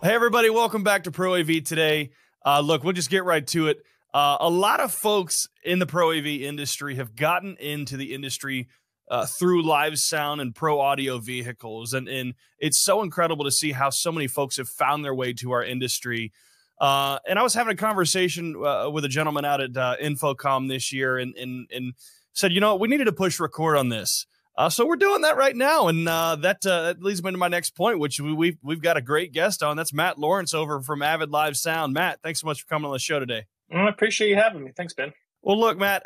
Hey, everybody. Welcome back to ProAV today. Look, we'll just get right to it. A lot of folks in the ProAV industry have gotten into the industry through live sound and pro audio vehicles. And it's so incredible to see how so many folks have found their way to our industry. And I was having a conversation with a gentleman out at Infocom this year and said, you know, we needed to push record on this. So we're doing that right now, and that leads me to my next point, which we've got a great guest on. That's Matt Lawrence over from Avid Live Sound. Matt, thanks so much for coming on the show today. Well, I appreciate you having me. Thanks, Ben. Well, look, Matt,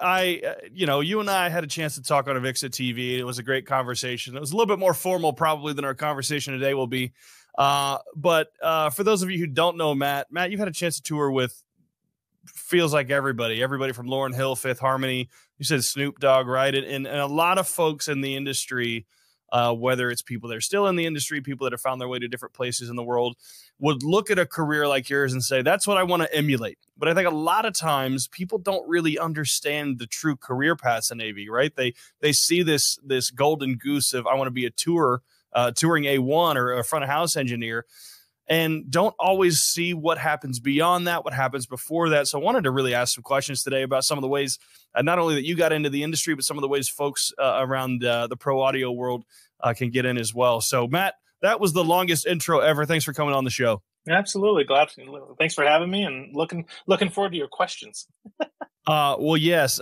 you and I had a chance to talk on Avixa TV. It was a great conversation. It was a little bit more formal probably than our conversation today will be. But for those of you who don't know Matt, you've had a chance to tour with feels like everybody from Lauryn Hill, Fifth Harmony. You said Snoop Dogg, right? And a lot of folks in the industry, whether it's people that are still in the industry, people that have found their way to different places in the world, would look at a career like yours and say, that's what I want to emulate. But I think a lot of times people don't really understand the true career paths in AV, right? They see this golden goose of I want to be a touring A1 or a front of house engineer, and don't always see what happens beyond that, what happens before that. So I wanted to really ask some questions today about some of the ways, not only that you got into the industry, but some of the ways folks around the pro audio world can get in as well. So Matt, that was the longest intro ever. Thanks for coming on the show. Absolutely. Glad. Thanks for having me, and looking forward to your questions. Well, yes.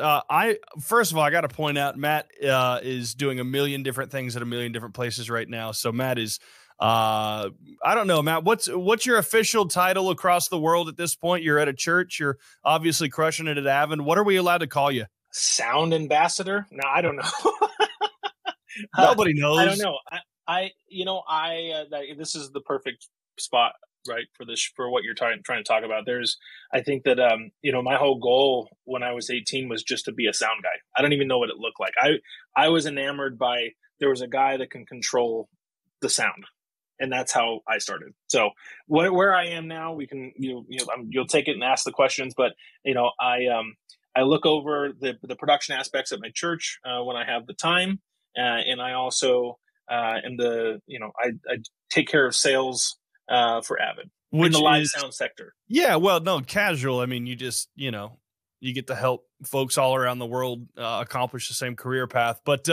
First of all, I got to point out, Matt is doing a million different things at a million different places right now. So Matt is, I don't know, Matt, what's your official title across the world at this point? You're at a church. You're obviously crushing it at Avid. What are we allowed to call you? Sound ambassador? No, I don't know. Nobody knows. I don't know. This is the perfect spot, right, for what you're trying to talk about. I think that, my whole goal when I was 18 was just to be a sound guy. I don't even know what it looked like. I was enamored by, there was a guy that can control the sound. And that's how I started. So where I am now, we can, you'll take it and ask the questions, but, I look over the production aspects at my church when I have the time. And I also I take care of sales for Avid in the live sound sector. Yeah, well, no, casual. I mean, you just, you get to help folks all around the world accomplish the same career path. But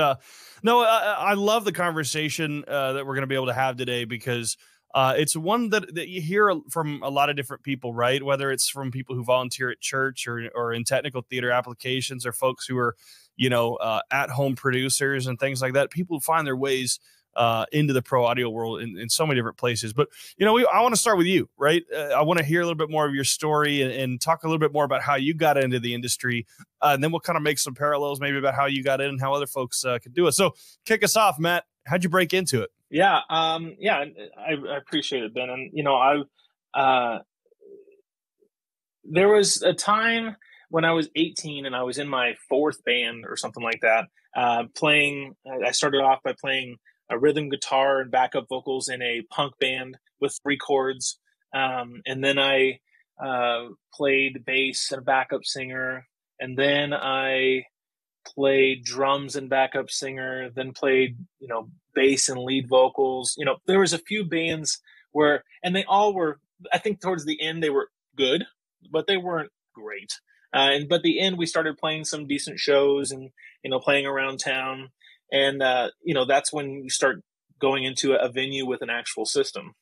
no, I love the conversation that we're going to be able to have today, because it's one that you hear from a lot of different people, right? Whether it's from people who volunteer at church or in technical theater applications, or folks who are, at-home producers and things like that. People find their ways into the pro audio world in so many different places. But, I want to start with you, right? I want to hear a little bit more of your story and talk a little bit more about how you got into the industry. And then we'll kind of make some parallels maybe about how you got in and how other folks could do it. So kick us off, Matt. How'd you break into it? Yeah. I appreciate it, Ben. And, there was a time when I was 18 and I was in my fourth band or something like that, I started off by playing a rhythm guitar and backup vocals in a punk band with 3 chords. And then I played bass and a backup singer. And then I played drums and backup singer, then played, bass and lead vocals. There was a few bands and they all were, I think towards the end they were good, but they weren't great. But the end, we started playing some decent shows and, playing around town. And, that's when you start going into a venue with an actual system.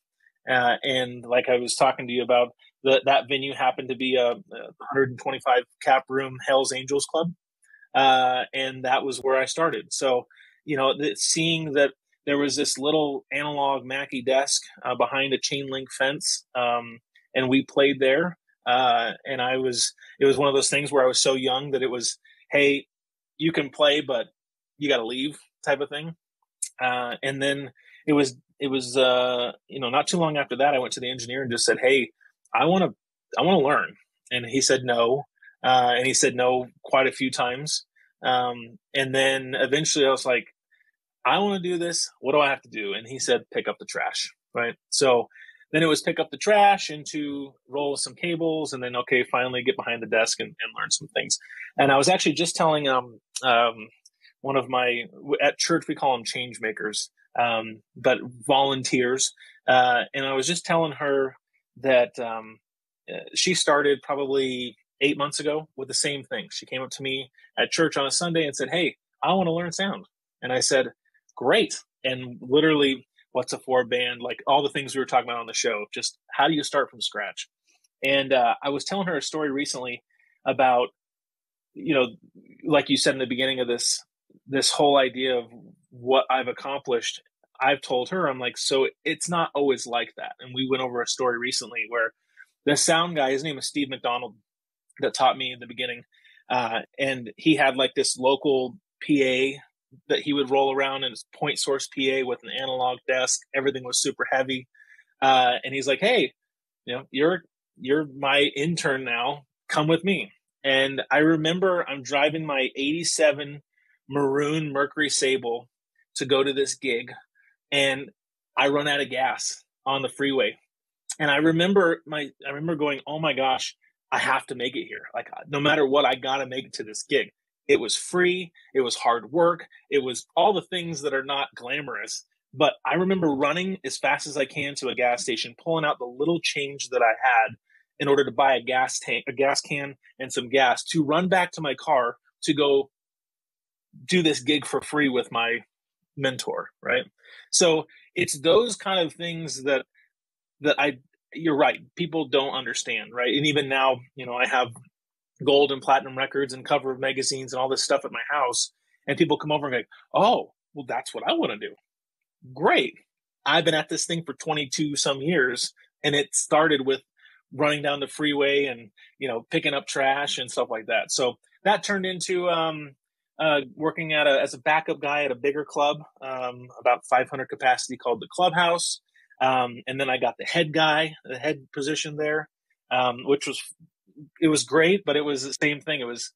And like I was talking to you about, that venue happened to be a 125 cap room Hell's Angels Club. And that was where I started. So, seeing that there was this little analog Mackie desk behind a chain link fence, and we played there. And it was one of those things where I was so young that it was, hey, you can play, but you got to leave type of thing. And then it was not too long after that, I went to the engineer and just said, hey, I want to learn. And he said no. And he said no quite a few times. And then eventually I was like, I want to do this. What do I have to do? And he said, pick up the trash. Right. So then it was pick up the trash and to roll some cables, and then, okay, finally get behind the desk and learn some things. And I was actually just telling one of at church, we call them change makers, but volunteers. And I was just telling her that she started probably 8 months ago with the same thing. She came up to me at church on a Sunday and said, "Hey, I want to learn sound." And I said, "Great." And literally, what's a four band? Like all the things we were talking about on the show, just how do you start from scratch? And I was telling her a story recently about, like you said in the beginning of this whole idea of what I've accomplished. I've told her, I'm like, so it's not always like that. And we went over a story recently where the sound guy, his name is Steve McDonald, that taught me in the beginning. And he had like this local PA that he would roll around in his point source PA with an analog desk. Everything was super heavy. And he's like, "Hey, you're my intern now. Come with me." And I remember I'm driving my 87 maroon Mercury Sable to go to this gig, and I run out of gas on the freeway. And I remember going, "Oh my gosh, I have to make it here. Like no matter what, I got to make it to this gig." It was free. It was hard work. It was all the things that are not glamorous. But I remember running as fast as I can to a gas station, pulling out the little change that I had in order to buy a gas can and some gas to run back to my car to go do this gig for free with my mentor. Right. So it's those kind of things that you're right. People don't understand. Right. And even now, I have gold and platinum records and cover of magazines and all this stuff at my house. And people come over and go, "Oh, well, that's what I want to do." Great. I've been at this thing for 22 some years, and it started with running down the freeway and, picking up trash and stuff like that. So that turned into working as a backup guy at a bigger club, about 500 capacity, called the Clubhouse. And then I got the head position there, which was great, but it was the same thing. It was,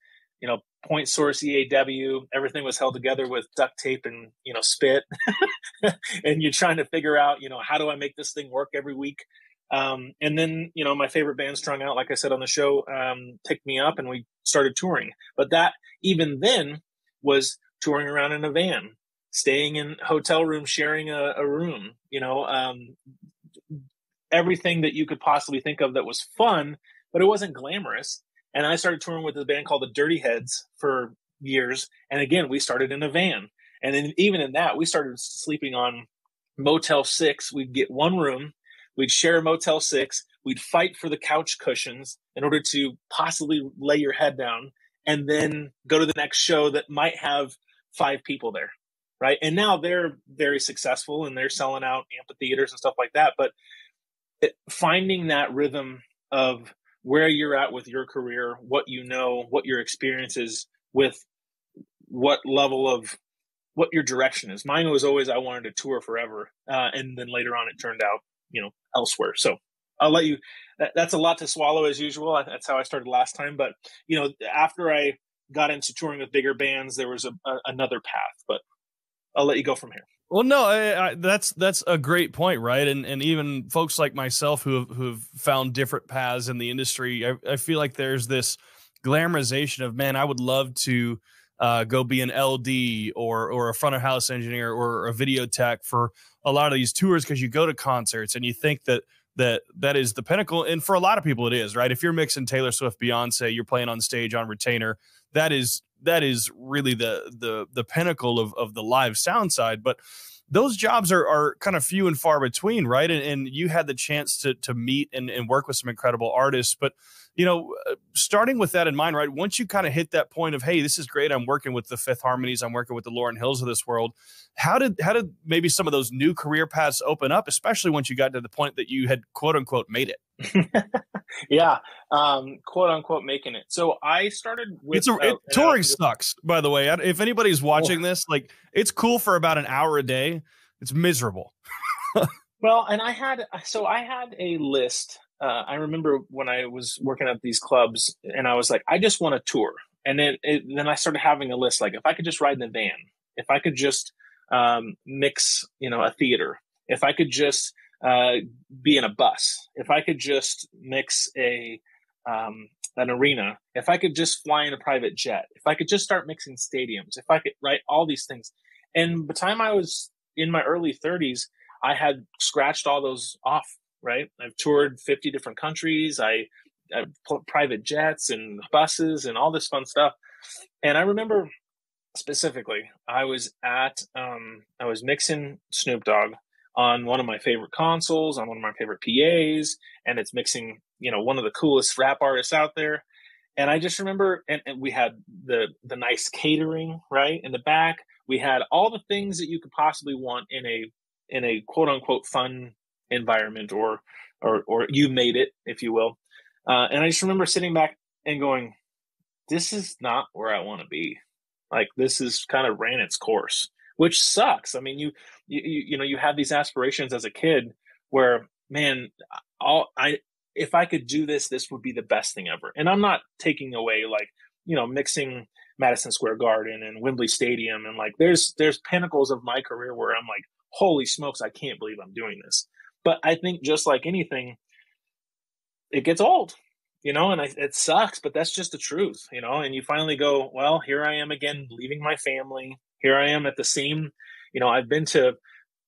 point source EAW, everything was held together with duct tape and, spit. And you're trying to figure out, how do I make this thing work every week? And then, my favorite band, Strung Out, like I said on the show, picked me up and we started touring. But that even then was touring around in a van, staying in hotel rooms, sharing a room, everything that you could possibly think of that was fun, but it wasn't glamorous. And I started touring with a band called the Dirty Heads for years. And again, we started in a van. And then even in that, we started sleeping on Motel 6. We'd get one room. We'd share a Motel 6. We'd fight for the couch cushions in order to possibly lay your head down and then go to the next show that might have 5 people there. Right. And now they're very successful and they're selling out amphitheaters and stuff like that. But finding that rhythm of where you're at with your career, what what your experience is with what level of what your direction is. Mine was always, I wanted to tour forever. And then later on, it turned out, elsewhere. So I'll let you, that's a lot to swallow as usual. That's how I started last time. But, after I got into touring with bigger bands, there was another path, but I'll let you go from here. Well, no, that's a great point, right? And even folks like myself who've found different paths in the industry, I feel like there's this glamorization of, man, I would love to go be an LD or a front of house engineer or a video tech for a lot of these tours, because you go to concerts and you think that is the pinnacle. And for a lot of people, it is, right? If you're mixing Taylor Swift, Beyonce, you're playing on stage on retainer, that is really the pinnacle of the live sound side. But those jobs are kind of few and far between, right? And you had the chance to meet and work with some incredible artists. But, starting with that in mind, right, once you kind of hit that point of, hey, this is great, I'm working with the Fifth Harmonies, I'm working with the Lauryn Hills of this world, how did maybe some of those new career paths open up, especially once you got to the point that you had, quote unquote, made it? Yeah, quote unquote, making it. So I started with touring sucks, by the way. If anybody's watching this, like, it's cool for about an hour a day. It's miserable. Well, and I had a list. I remember when I was working at these clubs, and I was like, I just want to tour. And then I started having a list, like, if I could just ride in a van, if I could just mix, a theater, if I could just be in a bus, if I could just mix an arena, if I could just fly in a private jet, if I could just start mixing stadiums, if I could write all these things. And by the time I was in my early 30s, I had scratched all those off, right? I've toured 50 different countries. I private jets and buses and all this fun stuff. And I remember specifically, I was mixing Snoop Dogg on one of my favorite consoles, on one of my favorite PAs, and it's mixing, one of the coolest rap artists out there. And I just remember, and we had the nice catering right in the back. We had all the things that you could possibly want in a quote unquote fun environment, or you made it, if you will. And I just remember sitting back and going, this is not where I want to be. Like, this is kind of ran its course, which sucks. I mean, you have these aspirations as a kid where, man, if I could do this, this would be the best thing ever. And I'm not taking away, like, mixing Madison Square Garden and Wembley Stadium. And like, there's pinnacles of my career where I'm like, holy smokes, I can't believe I'm doing this. But I think just like anything, it gets old, and it sucks, but that's just the truth, and you finally go, well, here I am again, leaving my family. Here I am at the same, I've been to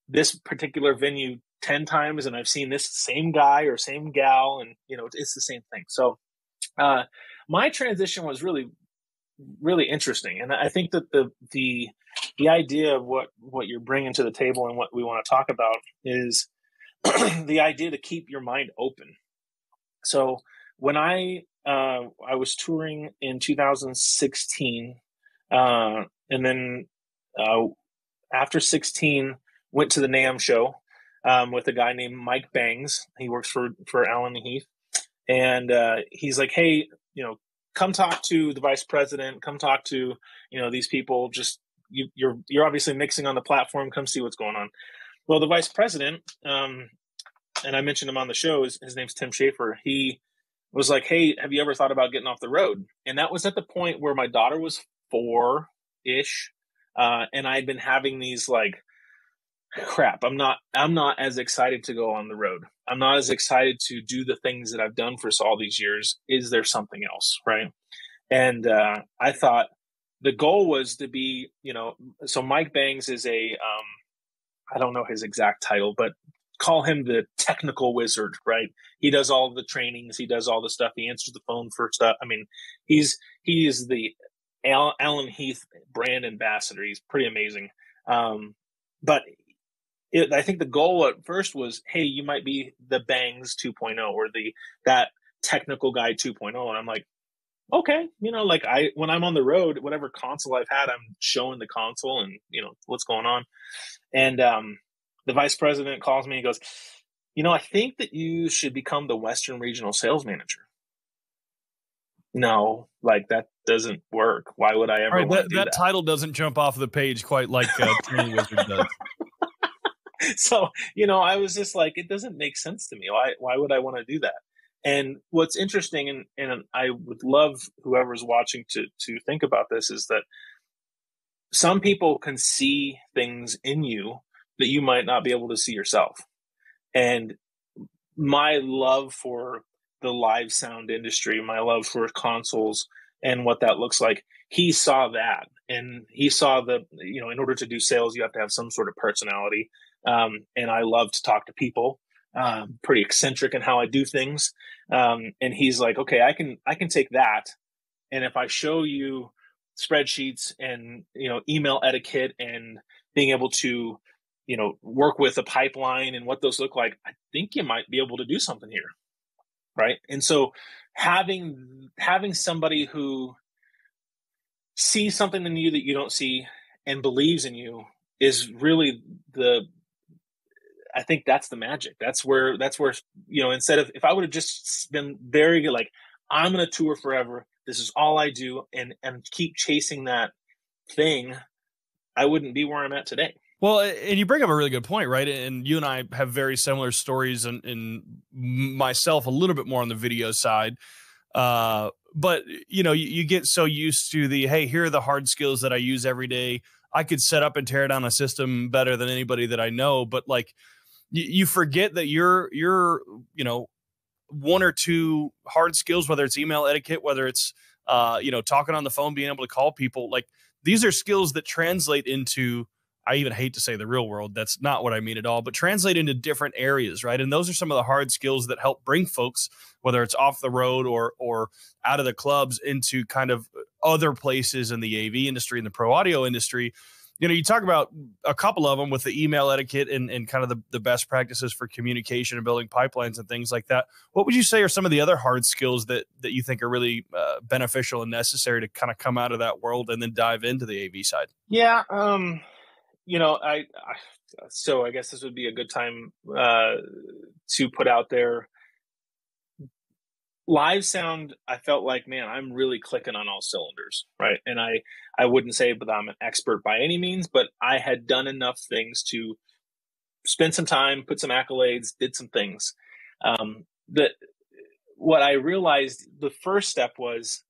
this particular venue 10 times and I've seen this same guy or same gal, and, it's the same thing. So my transition was really, really interesting. And I think that the idea of what you're bringing to the table and what we want to talk about is the idea to keep your mind open. So when I was touring in 2016, and then after 16, went to the NAMM show with a guy named Mike Bangs. He works for Allen Heath, and he's like, "Hey, come talk to the vice president. Come talk to these people. Just you're obviously mixing on the platform. Come see what's going on." Well, the vice president, and I mentioned him on the show. His name's Tim Schaefer. He was like, "Hey, have you ever thought about getting off the road?" And that was at the point where my daughter was 4-ish. And I'd been having these like, crap, I'm not as excited to go on the road. I'm not as excited to do the things that I've done for all these years. Is there something else? Right. And, I thought the goal was to be, so Mike Bangs is I don't know his exact title, but call him the technical wizard, right? He does all the trainings. He does all the stuff. He answers the phone for stuff. I mean, he is the Allen Heath brand ambassador. He's pretty amazing. But I think the goal at first was, hey, you might be the Bangs 2.0 or that technical guy 2.0. And I'm like, okay, like when I'm on the road, whatever console I've had, I'm showing the console and what's going on. And the vice president calls me and goes, I think that you should become the Western Regional Sales Manager. No, like that doesn't work. Why would I ever want to do that? That title doesn't jump off the page quite like Training Wizard does. So, I was just like, it doesn't make sense to me. Why would I want to do that? And what's interesting, and I would love whoever's watching to think about this, is that some people can see things in you that you might not be able to see yourself. And my love for the live sound industry, my love for consoles and what that looks like, he saw that. And he saw in order to do sales, you have to have some sort of personality. And I love to talk to people, pretty eccentric in how I do things. And he's like, okay, I can take that. And if I show you spreadsheets and, email etiquette and being able to, work with a pipeline and what those look like, I think you might be able to do something here. Right. And so having somebody who sees something in you that you don't see and believes in you is really I think that's the magic. That's where, instead of, if I would have just been very like, I'm going to tour forever, this is all I do, and keep chasing that thing, I wouldn't be where I'm at today. Well, and you bring up a really good point, right? And you and I have very similar stories, and myself a little bit more on the video side. But, you get so used to hey, here are the hard skills that I use every day. I could set up and tear down a system better than anybody that I know. But like, you forget that you're one or two hard skills, whether it's email etiquette, whether it's, talking on the phone, being able to call people. Like, these are skills that translate into I even hate to say the real world. That's not what I mean at all, but translate into different areas, right? And those are some of the hard skills that help bring folks, whether it's off the road or out of the clubs, into kind of other places in the AV industry and the pro audio industry. You talk about a couple of them with the email etiquette and kind of the best practices for communication and building pipelines and things like that. What would you say are some of the other hard skills that you think are really beneficial and necessary to kind of come out of that world and then dive into the AV side? Yeah. So I guess this would be a good time to put out there. Live sound, I felt like, man, I'm really clicking on all cylinders, right? And I wouldn't say that I'm an expert by any means, but I had done enough things to spend some time, put some accolades, did some things. That what I realized the first step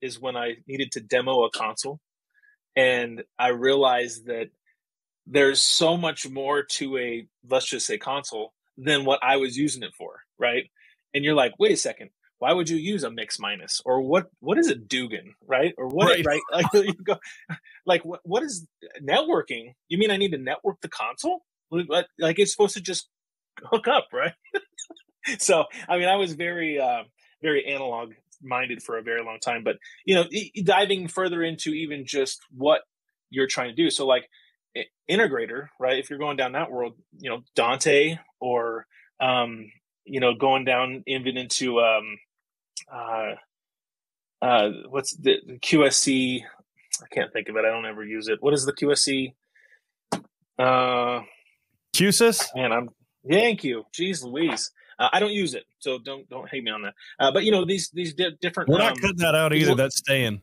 is when I needed to demo a console, and I realized that there's so much more to let's just say console than what I was using it for, right? And you're like, wait a second. Why would you use a mix minus, or what is it Dugan, right? Or what, right? Like you go, like what is networking? You mean I need to network the console? Like it's supposed to just hook up, right? So, I mean, I was very, very analog minded for a very long time, but diving further into even just what you're trying to do. So like integrator, right? If you're going down that world, Dante, or, going down even into, what's the QSC? I can't think of it. I don't ever use it. What is the QSC? QSYS? Man, thank you. Jeez Louise. I don't use it, so don't hate me on that. But these different. We're not cutting that out either. That's staying.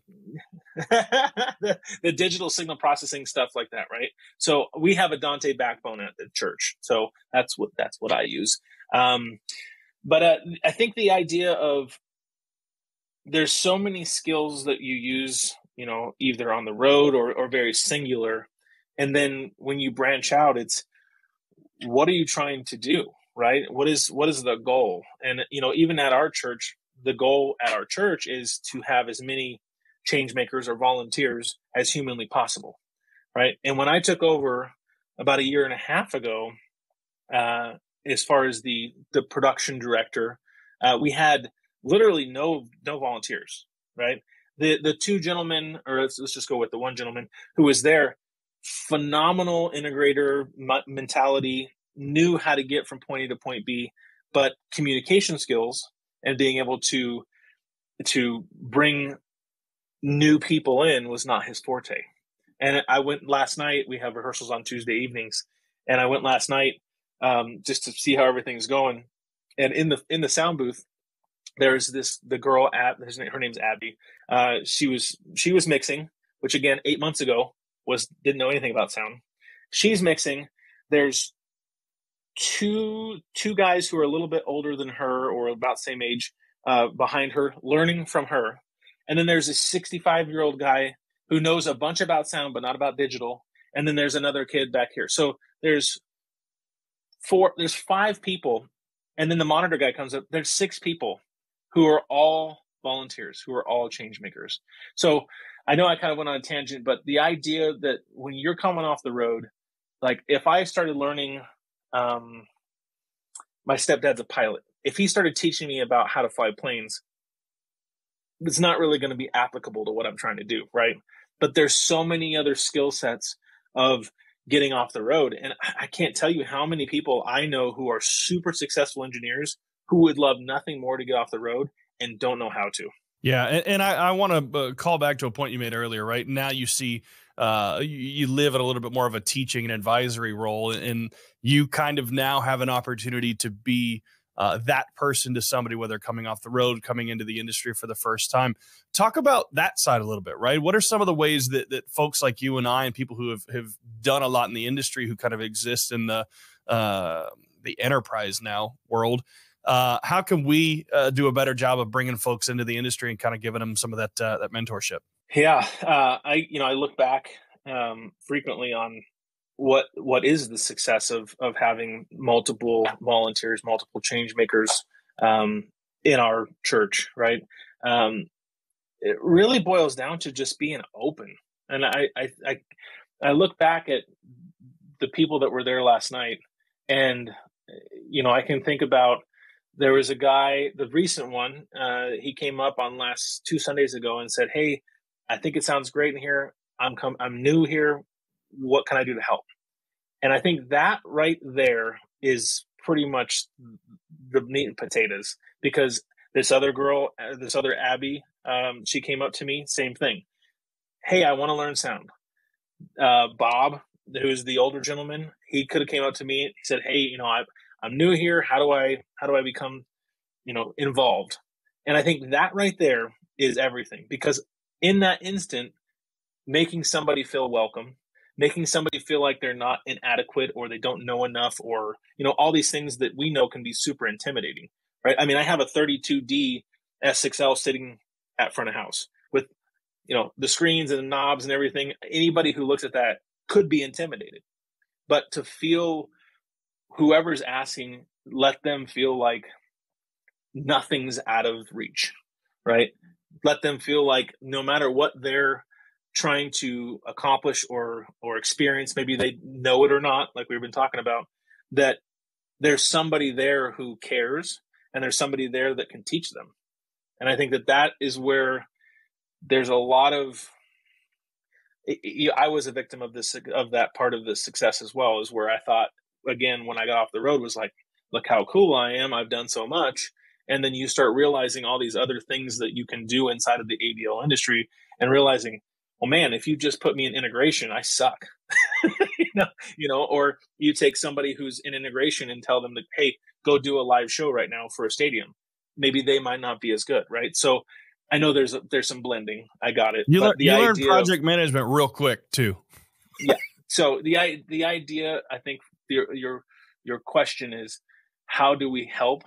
the digital signal processing stuff like that, right? So we have a Dante backbone at the church, so that's what I use. But I think the idea of there's so many skills that you use, either on the road or very singular, and then when you branch out, it's what are you trying to do? Right? What is the goal? And, even at our church, the goal at our church is to have as many change makers or volunteers as humanly possible. Right. And when I took over about a year and a half ago, as far as the production director, we had literally no volunteers. Right. The two gentlemen, or let's just go with the one gentleman who was there, phenomenal integrator mentality, knew how to get from point A to point B, but communication skills and being able to bring new people in was not his forte. And I went last night. We have rehearsals on Tuesday evenings, and I went last night just to see how everything's going. And in the sound booth, there's the girl her name's Abby. She was mixing, which again 8 months ago didn't know anything about sound. She's mixing. There's two guys who are a little bit older than her or about same age behind her, learning from her. And then there's a 65-year-old guy who knows a bunch about sound but not about digital. And then there's another kid back here. So there's 5 people. And then the monitor guy comes up. There's 6 people who are all volunteers, who are all change makers. So I know I kind of went on a tangent, but the idea that when you're coming off the road, like if I started learning, my stepdad's a pilot. If he started teaching me about how to fly planes, it's not really going to be applicable to what I'm trying to do, right? But there's so many other skill sets of getting off the road. And I can't tell you how many people I know who are super successful engineers who would love nothing more to get off the road and don't know how to. Yeah. And I want to call back to a point you made earlier, right? Now you see you live in a little bit more of a teaching and advisory role, and you kind of now have an opportunity to be that person to somebody, whether coming off the road, coming into the industry for the first time. Talk about that side a little bit, right? What are some of the ways that folks like you and I and people who have done a lot in the industry, who kind of exist in the enterprise now world, how can we do a better job of bringing folks into the industry and kind of giving them some of that mentorship? Yeah. I look back frequently on what is the success of having multiple volunteers, multiple change makers in our church, right? It really boils down to just being open. And I look back at the people that were there last night. And, I can think about, there was a guy, the recent one, he came up on last 2 Sundays ago and said, "Hey, I think it sounds great in here. I'm new here. What can I do to help?" And I think that right there is pretty much the meat and potatoes, because this other girl, this other Abby, she came up to me, same thing. "Hey, I want to learn sound." Bob, who's the older gentleman, he could have came up to me. He said, "Hey, I'm new here. How do I become, involved?" And I think that right there is everything, because in that instant, making somebody feel welcome, making somebody feel like they're not inadequate or they don't know enough, or, all these things that we know can be super intimidating, right? I mean, I have a 32D S6L sitting at front of house with, the screens and the knobs and everything. Anybody who looks at that could be intimidated, but to feel whoever's asking, let them feel like nothing's out of reach, right? Let them feel like no matter what they're trying to accomplish or experience, maybe they know it or not, like we've been talking about, that there's somebody there who cares, and there's somebody there that can teach them. And I think that is where there's a lot of, I was a victim of that part of the success as well, is where I thought, again, when I got off the road, was like, look how cool I am. I've done so much. And then you start realizing all these other things that you can do inside of the AVL industry, and realizing, well, man, if you just put me in integration, I suck. Or you take somebody who's in integration and tell them that, hey, go do a live show right now for a stadium. Maybe they might not be as good, right? So I know there's some blending. I got it. You learn project management real quick too. Yeah. So the idea, I think your question is, how do we help?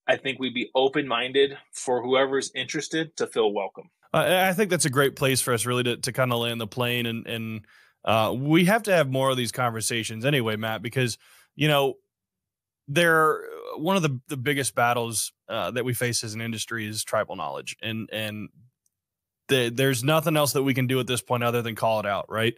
I think we'd be open-minded for whoever's interested to feel welcome. I think that's a great place for us really to kind of land the plane, and we have to have more of these conversations anyway, Matt, because, one of the biggest battles that we face as an industry is tribal knowledge, and there's nothing else that we can do at this point other than call it out, right?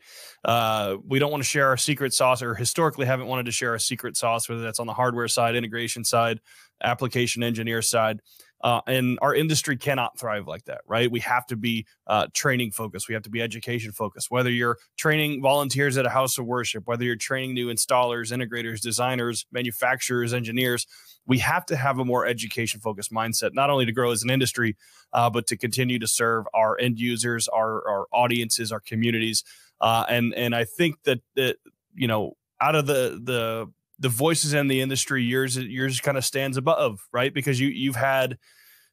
We don't want to share our secret sauce, or historically haven't wanted to share our secret sauce, whether that's on the hardware side, integration side, application engineer side. And our industry cannot thrive like that, right? We have to be training focused. We have to be education focused. Whether you're training volunteers at a house of worship, whether you're training new installers, integrators, designers, manufacturers, engineers, we have to have a more education focused mindset, not only to grow as an industry, but to continue to serve our end users, our audiences, our communities. And I think that out of the voices in the industry, yours kind of stands above, right? Because you've had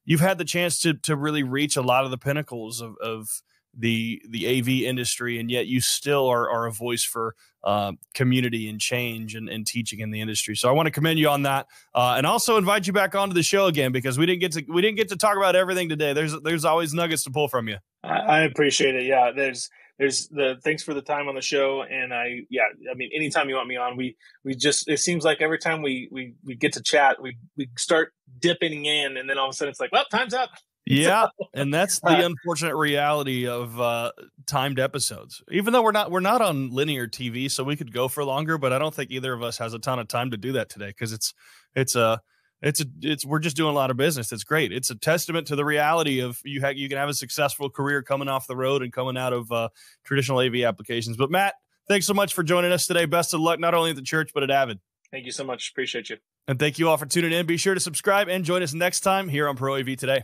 the chance to really reach a lot of the pinnacles of the AV industry, and yet you still are a voice for community and change and teaching in the industry. So I want to commend you on that, and also invite you back onto the show again, because we didn't get to talk about everything today. There's always nuggets to pull from you. I appreciate it. Yeah, there's thanks for the time on the show. And I mean, anytime you want me on, we just, it seems like every time we get to chat, we start dipping in, and then all of a sudden it's like, well, time's up. Yeah. And that's the unfortunate reality of timed episodes, even though we're not on linear TV, so we could go for longer, but I don't think either of us has a ton of time to do that today. 'Cause we're just doing a lot of business. It's great. It's a testament to the reality of you can have a successful career coming off the road and coming out of traditional AV applications. But Matt, thanks so much for joining us today. Best of luck, not only at the church, but at Avid. Thank you so much. Appreciate you. And thank you all for tuning in. Be sure to subscribe and join us next time here on ProAV Today.